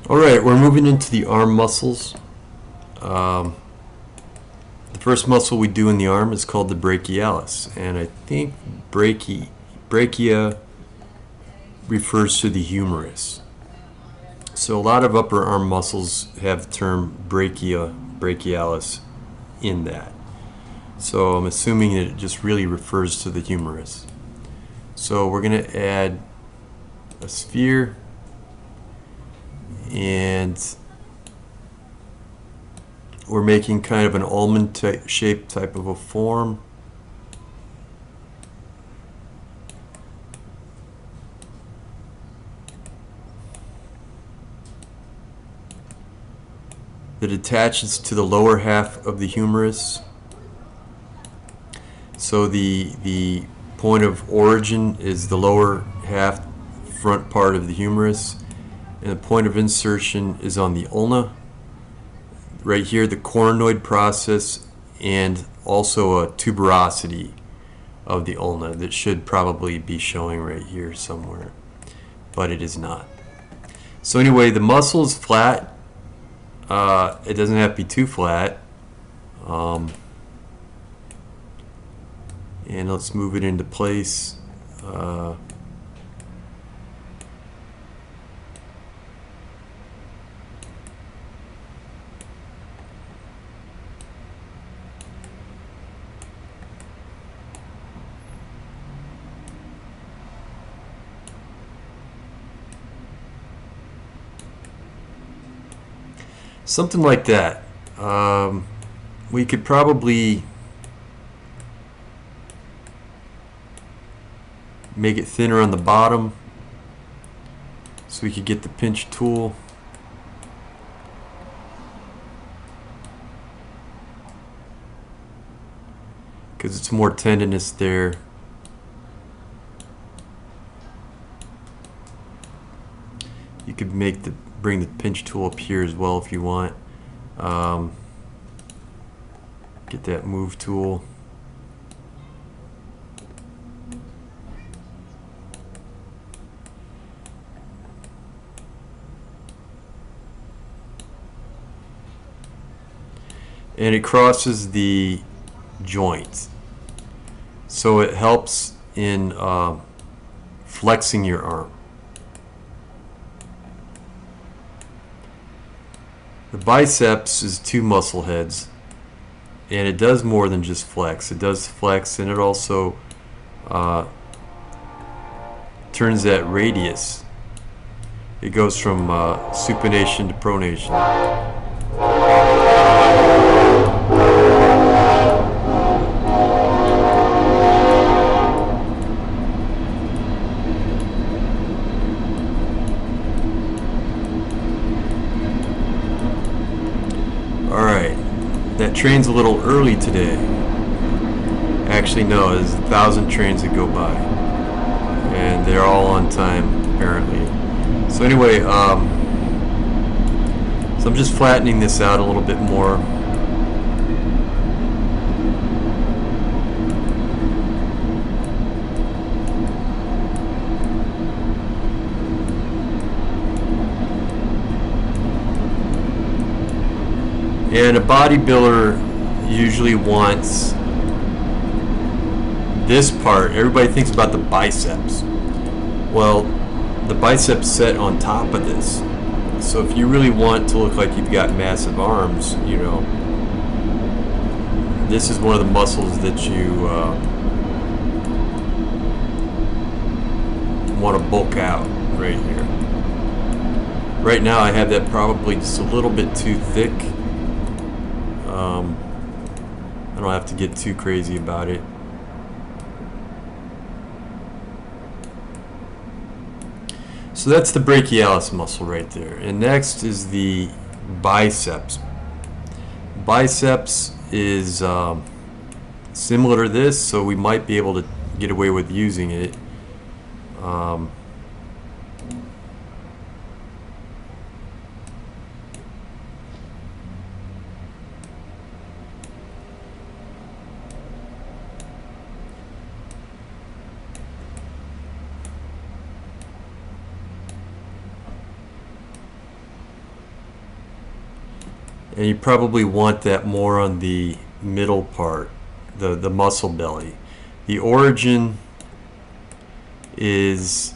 Alright, we're moving into the arm muscles. The first muscle we do in the arm is called the brachialis, and I think brachia refers to the humerus. So a lot of upper arm muscles have the term brachialis in that. So I'm assuming that it just really refers to the humerus. So we're going to add a sphere, and we're making kind of an almond shaped type of a form. That attaches to the lower half of the humerus. So the point of origin is the lower half front part of the humerus, and the point of insertion is on the ulna. Right here, the coronoid process, and also a tuberosity of the ulna that should probably be showing right here somewhere, but it is not. So anyway, the muscle is flat. It doesn't have to be too flat. And let's move it into place. Something like that. We could probably make it thinner on the bottom so we could get the pinch tool. Because it's more tendinous there. You could bring the pinch tool up here as well if you want. Get that move tool. And it crosses the joint, so it helps in flexing your arm. The biceps is two muscle heads, and it does more than just flex. It does flex, and it also turns that radius. It goes from supination to pronation. Alright, that train's a little early today. Actually, no, there's 1,000 trains that go by, and they're all on time apparently. So anyway, so I'm just flattening this out a little bit more. And a bodybuilder usually wants this part. Everybody thinks about the biceps. Well, the biceps set on top of this. So if you really want to look like you've got massive arms, you know, this is one of the muscles that you want to bulk out right here. Right now I have that probably just a little bit too thick. I don't have to get too crazy about it. So that's the brachialis muscle right there. And next is the biceps. Biceps is similar to this, so we might be able to get away with using it. And you probably want that more on the middle part, the muscle belly. The origin is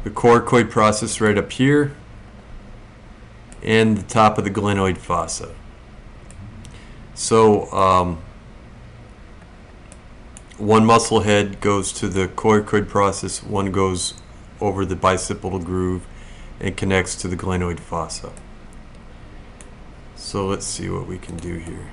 the coracoid process right up here and the top of the glenoid fossa. So one muscle head goes to the coracoid process, one goes over the bicipital groove and connects to the glenoid fossa. So let's see what we can do here.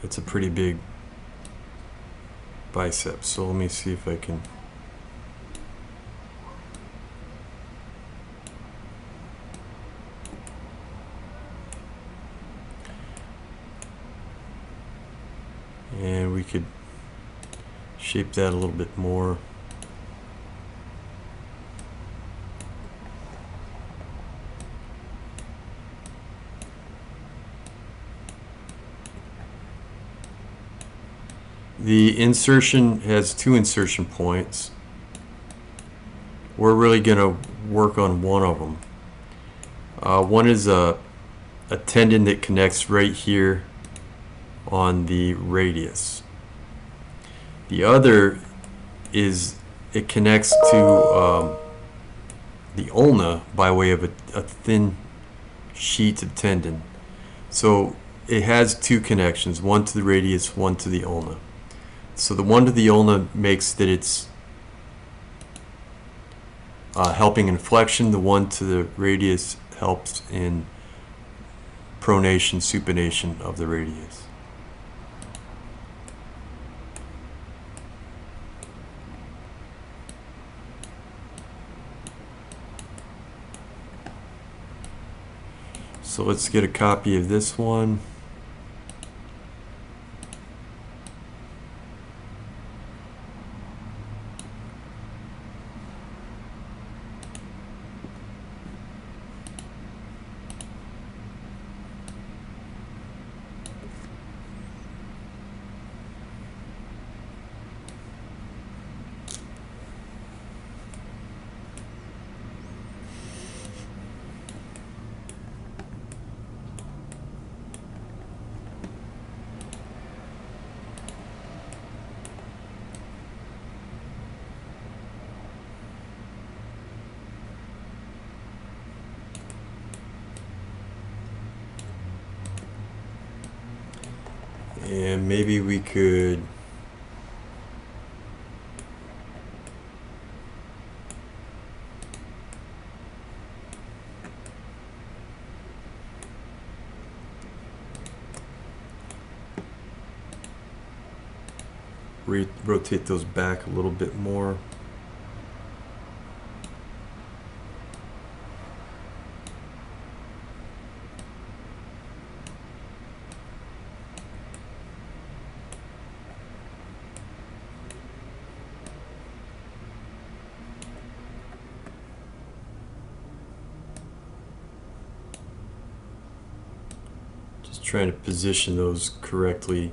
It's a pretty big bicep, so let me see if I can. And we could shape that a little bit more. The insertion has two insertion points. We're really going to work on one of them. One is a tendon that connects right here on the radius. The other is it connects to the ulna by way of a thin sheet of tendon. So it has two connections, one to the radius, one to the ulna. So the one to the ulna makes that it's helping in flexion. The one to the radius helps in pronation, supination of the radius. So let's get a copy of this one. And maybe we could rotate those back a little bit more. Trying to position those correctly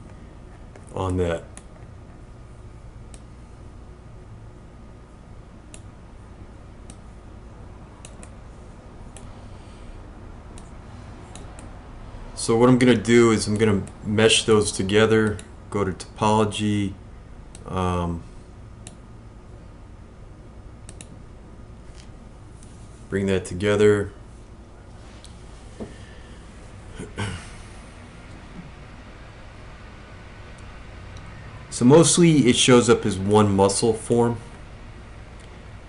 on that. So what I'm going to do is I'm going to mesh those together, go to topology, bring that together. So mostly it shows up as one muscle form.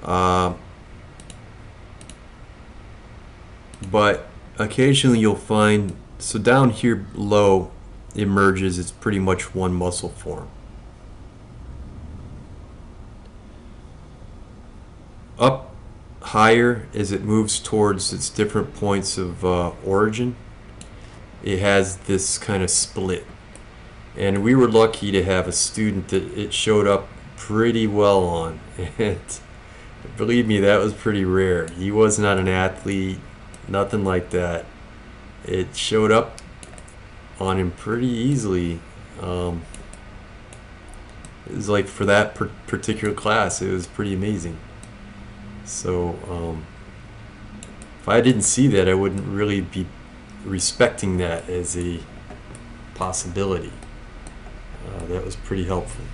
But occasionally you'll find, so down here below it merges, it's pretty much one muscle form. Up higher as it moves towards its different points of origin, it has this kind of split. And we were lucky to have a student that it showed up pretty well on. And Believe me, that was pretty rare. He was not an athlete, nothing like that. It showed up on him pretty easily. It was like for that particular class, it was pretty amazing. So if I didn't see that, I wouldn't really be respecting that as a possibility. That was pretty helpful.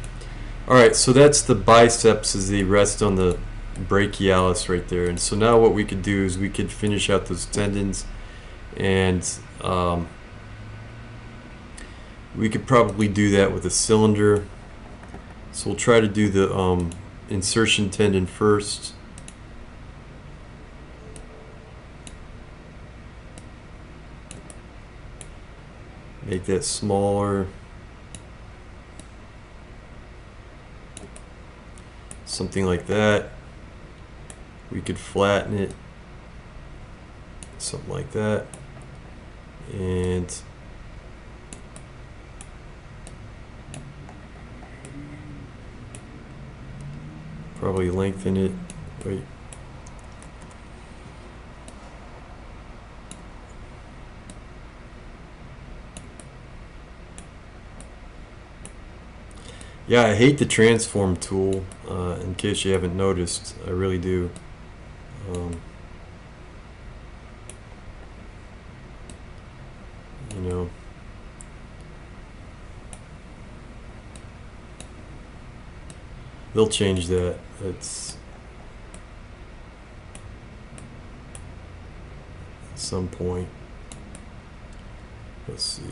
Alright, so that's the biceps as they rest on the brachialis right there. And so now what we could do is we could finish out those tendons, and we could probably do that with a cylinder. So we'll try to do the insertion tendon first. Make that smaller. Something like that. We could flatten it. Something like that. And probably lengthen it. Wait. Yeah, I hate the transform tool, in case you haven't noticed. I really do. You know. They'll change that. It's at some point. Let's see.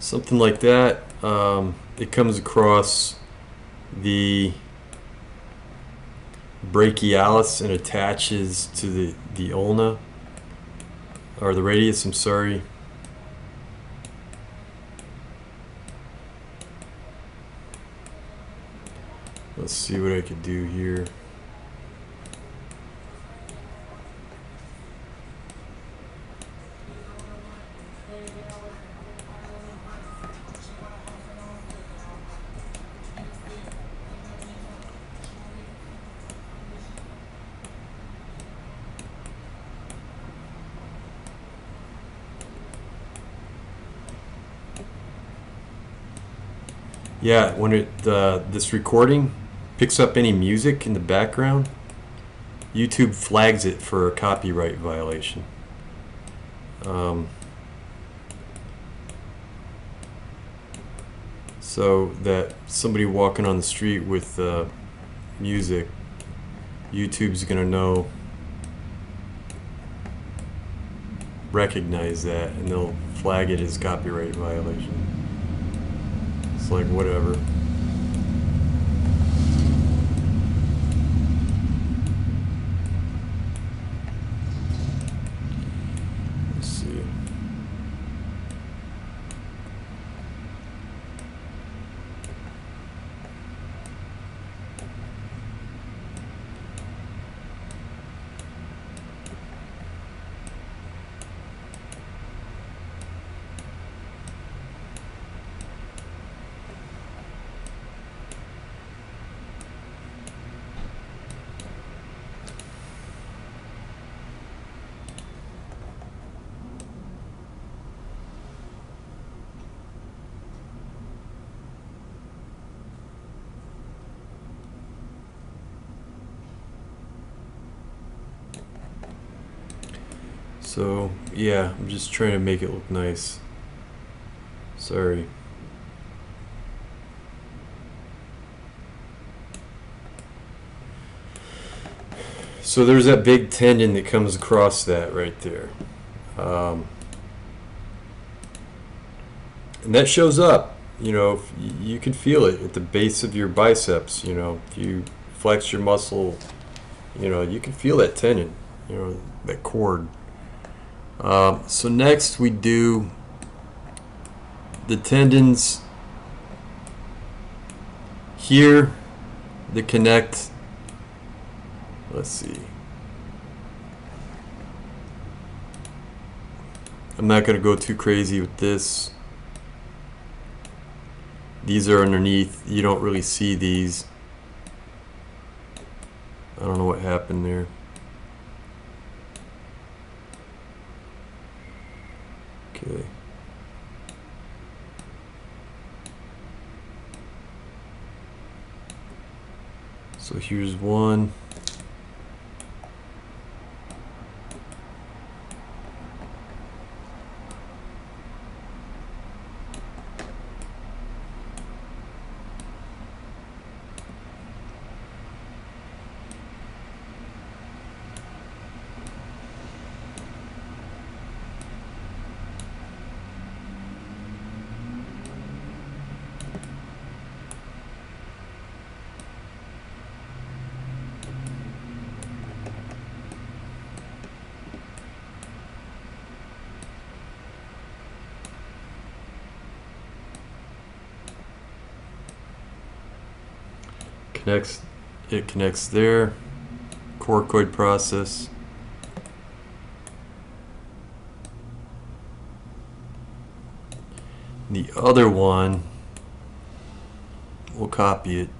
Something like that. It comes across the brachialis and attaches to the ulna, or the radius, I'm sorry. Let's see what I could do here. Yeah, when this recording picks up any music in the background, YouTube flags it for a copyright violation. So that somebody walking on the street with music, YouTube's gonna recognize that, and they'll flag it as copyright violation. It's like, whatever. Let's see. So, yeah, I'm just trying to make it look nice. Sorry. So there's that big tendon that comes across that right there. And that shows up, you know, you can feel it at the base of your biceps, you know, if you flex your muscle You know, you can feel that tendon, you know, that cord. So next we do the tendons here that connect. Let's see. I'm not going to go too crazy with this. These are underneath. You don't really see these. I don't know what happened there. Okay. So here's one. It connects there. Coracoid process. The other one, we'll copy it.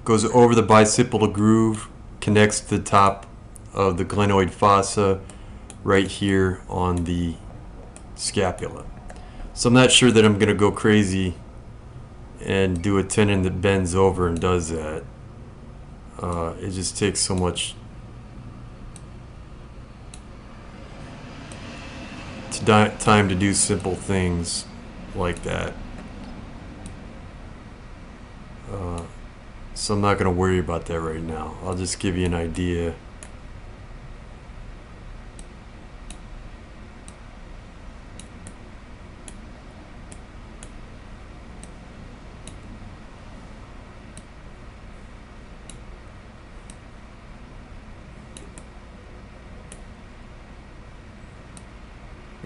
Goes over the bicipital groove, connects to the top of the glenoid fossa right here on the scapula. So I'm not sure that I'm going to go crazy and do a tendon that bends over and does that. It just takes so much time to do simple things like that. So I'm not going to worry about that right now. I'll just give you an idea.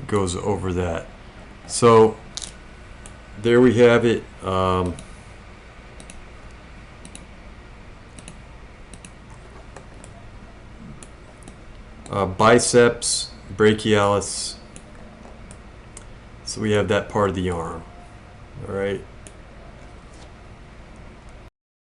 Goes over that. So there we have it. Biceps, brachialis. So we have that part of the arm. All right.